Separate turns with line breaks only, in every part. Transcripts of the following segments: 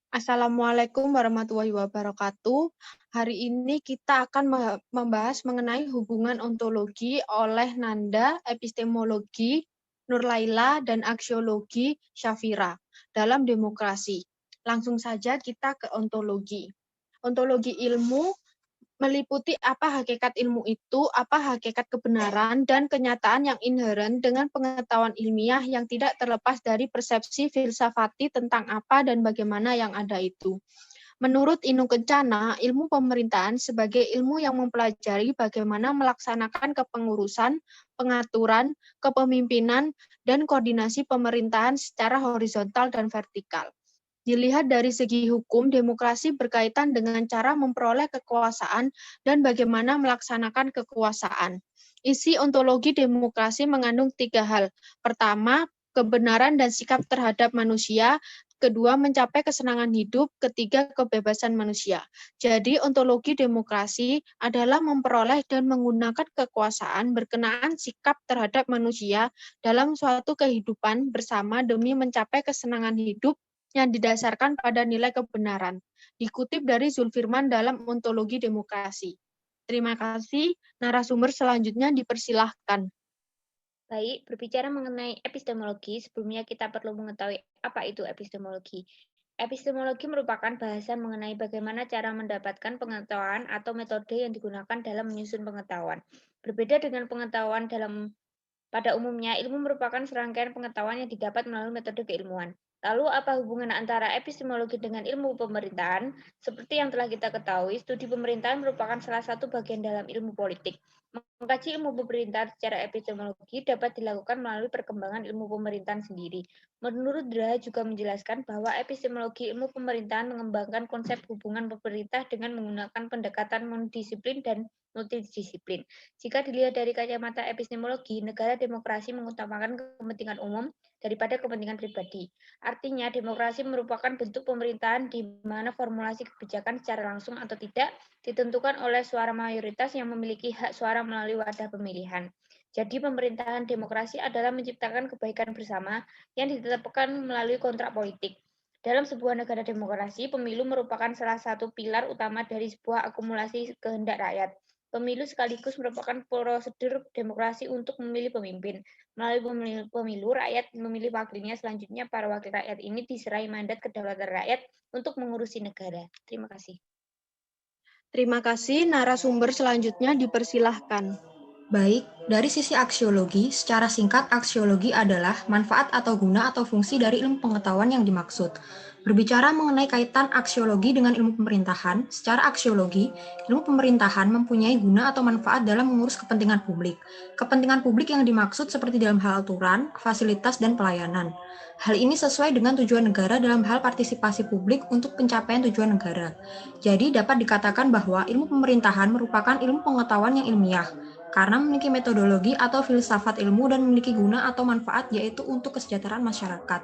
Assalamualaikum warahmatullahi wabarakatuh. Hari ini kita akan membahas mengenai hubungan ontologi oleh Nanda, epistemologi Nurlaila, dan aksiologi Syafira dalam demokrasi. Langsung saja kita ke ontologi. Ontologi ilmu meliputi apa hakikat ilmu itu, apa hakikat kebenaran, dan kenyataan yang inheren dengan pengetahuan ilmiah yang tidak terlepas dari persepsi filsafati tentang apa dan bagaimana yang ada itu. Menurut Inung Kencana, ilmu pemerintahan sebagai ilmu yang mempelajari bagaimana melaksanakan kepengurusan, pengaturan, kepemimpinan, dan koordinasi pemerintahan secara horizontal dan vertikal. Dilihat dari segi hukum, demokrasi berkaitan dengan cara memperoleh kekuasaan dan bagaimana melaksanakan kekuasaan. Isi ontologi demokrasi mengandung 3 hal. Pertama, kebenaran dan sikap terhadap manusia. Kedua, mencapai kesenangan hidup. Ketiga, kebebasan manusia. Jadi, ontologi demokrasi adalah memperoleh dan menggunakan kekuasaan berkenaan sikap terhadap manusia dalam suatu kehidupan bersama demi mencapai kesenangan hidup yang didasarkan pada nilai kebenaran. Dikutip dari Zulfirman dalam Ontologi Demokrasi. Terima kasih. Narasumber selanjutnya dipersilahkan.
Baik, berbicara mengenai epistemologi, sebelumnya kita perlu mengetahui apa itu epistemologi. Epistemologi merupakan bahasan mengenai bagaimana cara mendapatkan pengetahuan atau metode yang digunakan dalam menyusun pengetahuan. Berbeda dengan pengetahuan pada umumnya, ilmu merupakan serangkaian pengetahuan yang didapat melalui metode keilmuan. Lalu, apa hubungan antara epistemologi dengan ilmu pemerintahan? Seperti yang telah kita ketahui, studi pemerintahan merupakan salah satu bagian dalam ilmu politik. Mengkaji ilmu pemerintahan secara epistemologi dapat dilakukan melalui perkembangan ilmu pemerintahan sendiri. Menurut Draha juga menjelaskan bahwa epistemologi ilmu pemerintahan mengembangkan konsep hubungan pemerintah dengan menggunakan pendekatan monodisiplin dan multidisiplin. Jika dilihat dari kacamata epistemologi, negara demokrasi mengutamakan kepentingan umum daripada kepentingan pribadi. Artinya, demokrasi merupakan bentuk pemerintahan di mana formulasi kebijakan secara langsung atau tidak ditentukan oleh suara mayoritas yang memiliki hak suara melalui wadah pemilihan. Jadi, pemerintahan demokrasi adalah menciptakan kebaikan bersama yang ditetapkan melalui kontrak politik. Dalam sebuah negara demokrasi, pemilu merupakan salah satu pilar utama dari sebuah akumulasi kehendak rakyat. Pemilu sekaligus merupakan prosedur demokrasi untuk memilih pemimpin. Melalui pemilu, rakyat memilih wakilnya. Selanjutnya, para wakil rakyat ini diserai mandat kedaulatan rakyat untuk mengurusi negara. Terima kasih.
Terima kasih. Narasumber selanjutnya dipersilahkan.
Baik, dari sisi aksiologi, secara singkat aksiologi adalah manfaat atau guna atau fungsi dari ilmu pengetahuan yang dimaksud. Berbicara mengenai kaitan aksiologi dengan ilmu pemerintahan, secara aksiologi, ilmu pemerintahan mempunyai guna atau manfaat dalam mengurus kepentingan publik. Kepentingan publik yang dimaksud seperti dalam hal aturan, fasilitas, dan pelayanan. Hal ini sesuai dengan tujuan negara dalam hal partisipasi publik untuk pencapaian tujuan negara. Jadi dapat dikatakan bahwa ilmu pemerintahan merupakan ilmu pengetahuan yang ilmiah, karena memiliki metodologi atau filsafat ilmu dan memiliki guna atau manfaat yaitu untuk kesejahteraan masyarakat.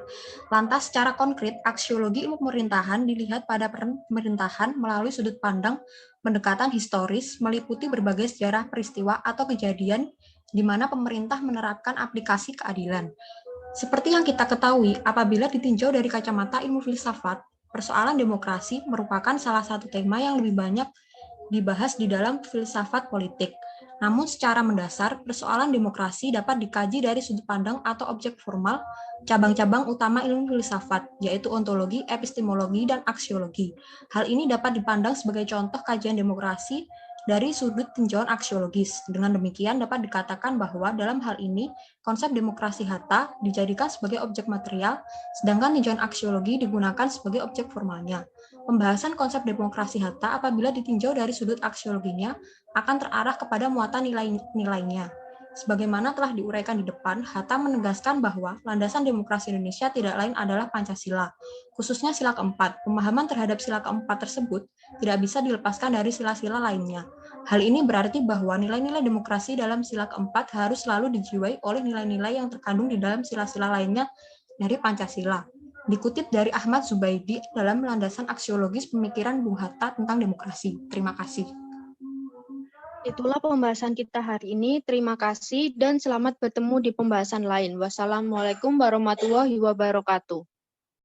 Lantas secara konkret, aksiologi ilmu pemerintahan dilihat pada peran pemerintahan melalui sudut pandang pendekatan historis meliputi berbagai sejarah peristiwa atau kejadian di mana pemerintah menerapkan aplikasi keadilan. Seperti yang kita ketahui, apabila ditinjau dari kacamata ilmu filsafat, persoalan demokrasi merupakan salah satu tema yang lebih banyak dibahas di dalam filsafat politik. Namun secara mendasar, persoalan demokrasi dapat dikaji dari sudut pandang atau objek formal cabang-cabang utama ilmu filsafat, yaitu ontologi, epistemologi, dan aksiologi. Hal ini dapat dipandang sebagai contoh kajian demokrasi dari sudut tinjauan aksiologis. Dengan demikian dapat dikatakan bahwa dalam hal ini konsep demokrasi hatta dijadikan sebagai objek material, sedangkan tinjauan aksiologi digunakan sebagai objek formalnya. Pembahasan konsep demokrasi hatta apabila ditinjau dari sudut aksiologinya akan terarah kepada muatan nilai-nilainya. Sebagaimana telah diuraikan di depan, Hatta menegaskan bahwa landasan demokrasi Indonesia tidak lain adalah Pancasila, khususnya sila keempat. Pemahaman terhadap sila keempat tersebut tidak bisa dilepaskan dari sila-sila lainnya. Hal ini berarti bahwa nilai-nilai demokrasi dalam sila keempat harus selalu dijiwai oleh nilai-nilai yang terkandung di dalam sila-sila lainnya dari Pancasila. Dikutip dari Ahmad Zubaidi dalam landasan aksiologis pemikiran Bung Hatta tentang demokrasi. Terima kasih.
Itulah pembahasan kita hari ini. Terima kasih dan selamat bertemu di pembahasan lain. Wassalamualaikum warahmatullahi wabarakatuh.